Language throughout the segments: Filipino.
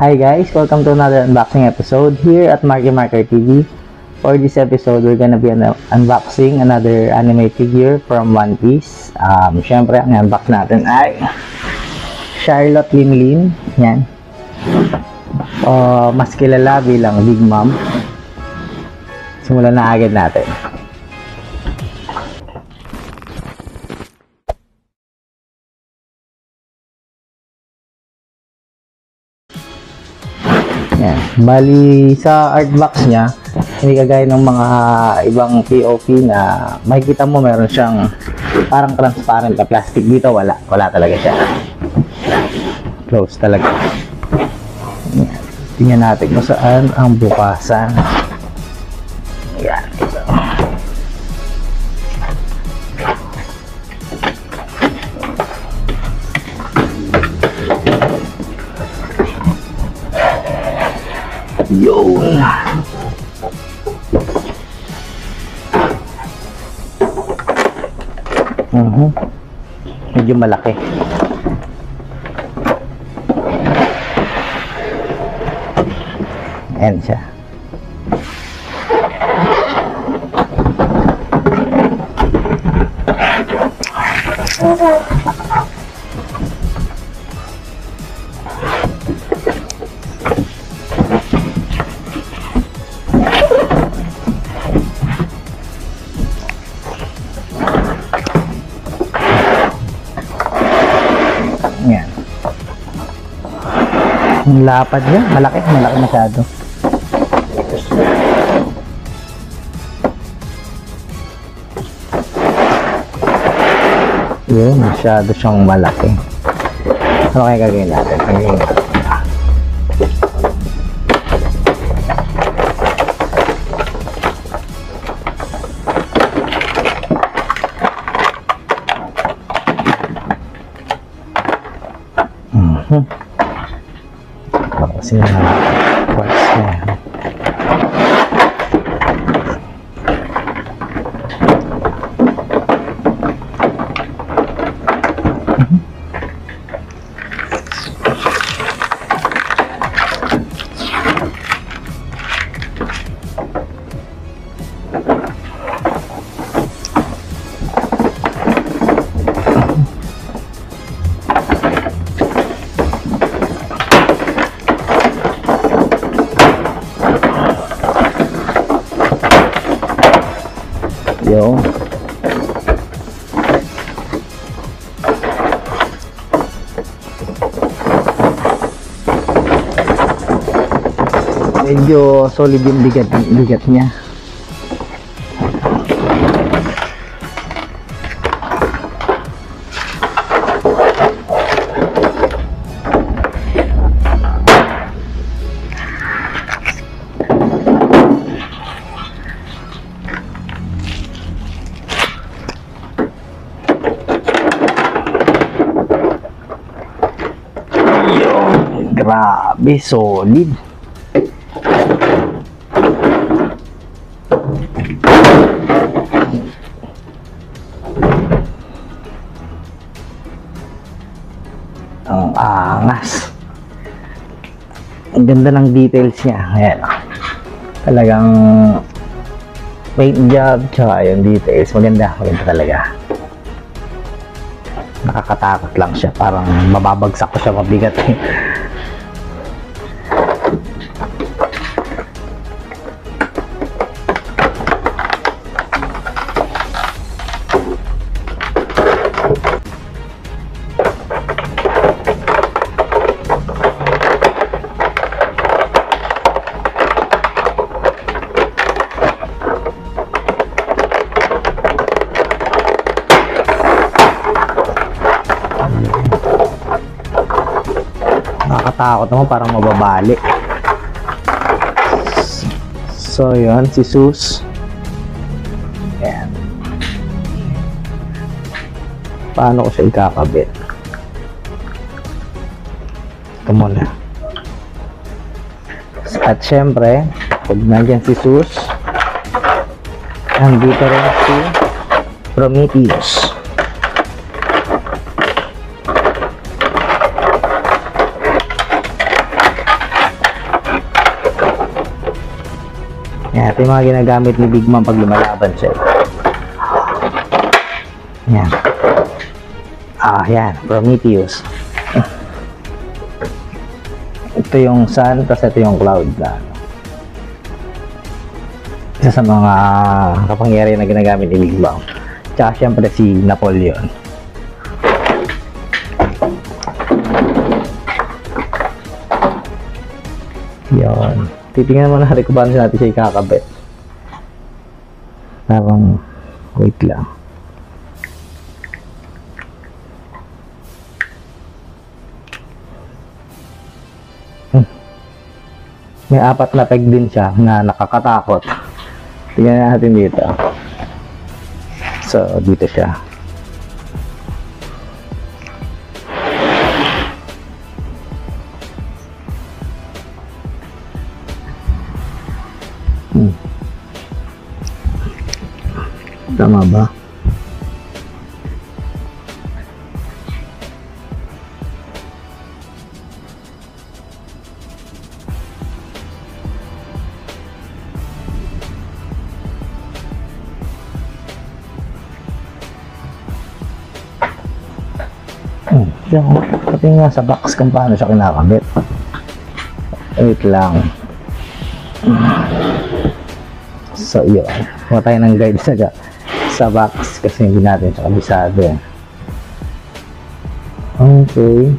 Hi guys, welcome to another unboxing episode here at Marky Marker TV. For this episode, we're gonna be unboxing another anime figure from One Piece. Syempre, ang unbox natin ay Charlotte Linlin. Yan. Mas kilala bilang Big Mom. Simulan na agad natin. Yan. Bali sa art box niya, hindi kagaya ng mga ibang POP na makikita mo meron siyang parang transparent na plastic. Dito wala talaga siya. Close talaga. Yan. Tingnan natin kung saan ang bukasan. Yan. Yun. Medyo malaki. Ayan siya. Yan. Ang lapad niya, malaki masyado. Yun, masyado siyang malaki. Ano kaya gagawin natin? Kasi parts niya. Yo. Medyo solid yung bigat niya. Grabe, solid. Ang angas. Ang ganda ng details niya. Ayan. Talagang paint job tsaka yung details. Maganda talaga. Nakakatakot lang siya. Parang mababagsak ko siya, mabigat eh. Nakakatakot naman, parang mababali. So yun, si Sus. Ayan. Paano ko siya ikakabit? Ito muna. At syempre, pag nandyan si Sus, nandito rin si Prometheus. Yan, ito yung mga ginagamit ni Big Mom pag lumalaban siya. Yan. Yan, Prometheus. Ito yung sun, tapos ito yung cloud. Isa sa mga kapangyarihan na ginagamit ni Big Mom. Tsaka syempre si Napoleon. Yun. Titingnan naman natin kung paano natin siya ikakabit. Parang, wait lang. May 4 na peg din siya na nakakatakot. Tingnan natin dito. So, dito siya. Tama ba? Pati nga sa box kung paano siya kinakabit. Wait lang. So, yun. Kuha tayo ng guide sa box kasi hindi natin siya kabisado. Okay.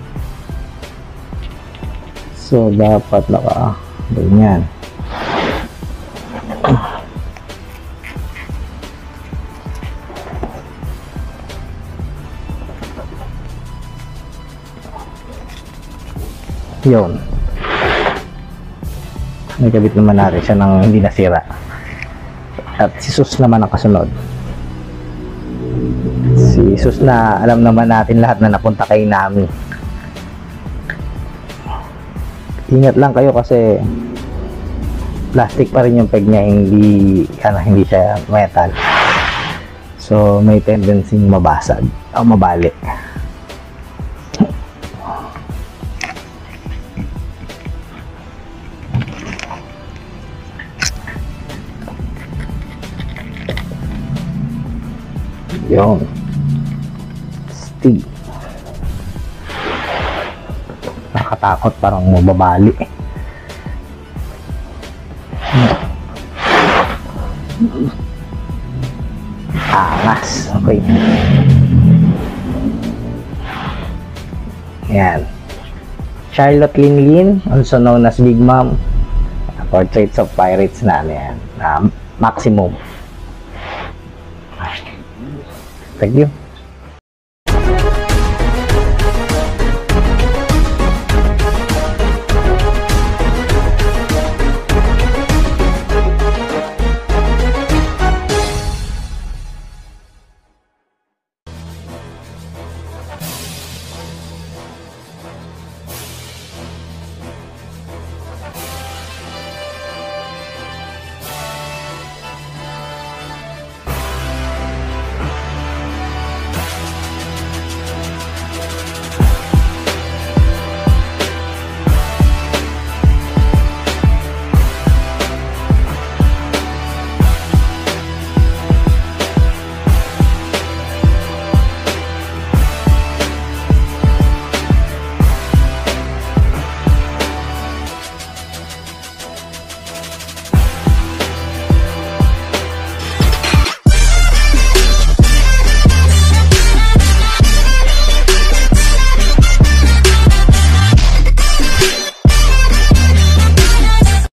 So, dapat ganyan. Yun. Nagkabit naman natin siya ng hindi nasira. At si Sus naman ang kasunod. Si Sus na alam naman natin lahat na napunta kay Nami. Ingat lang kayo kasi plastic pa rin yung peg niya, hindi siya metal. So may tendency mabasag o mabalik. Yun. Stig. Nakatakot, parang mababali. Angas. Okay. Yan. Charlotte Linlin, also known as Big Mom. Portraits of Pirates na yan. Maximum. Thank you.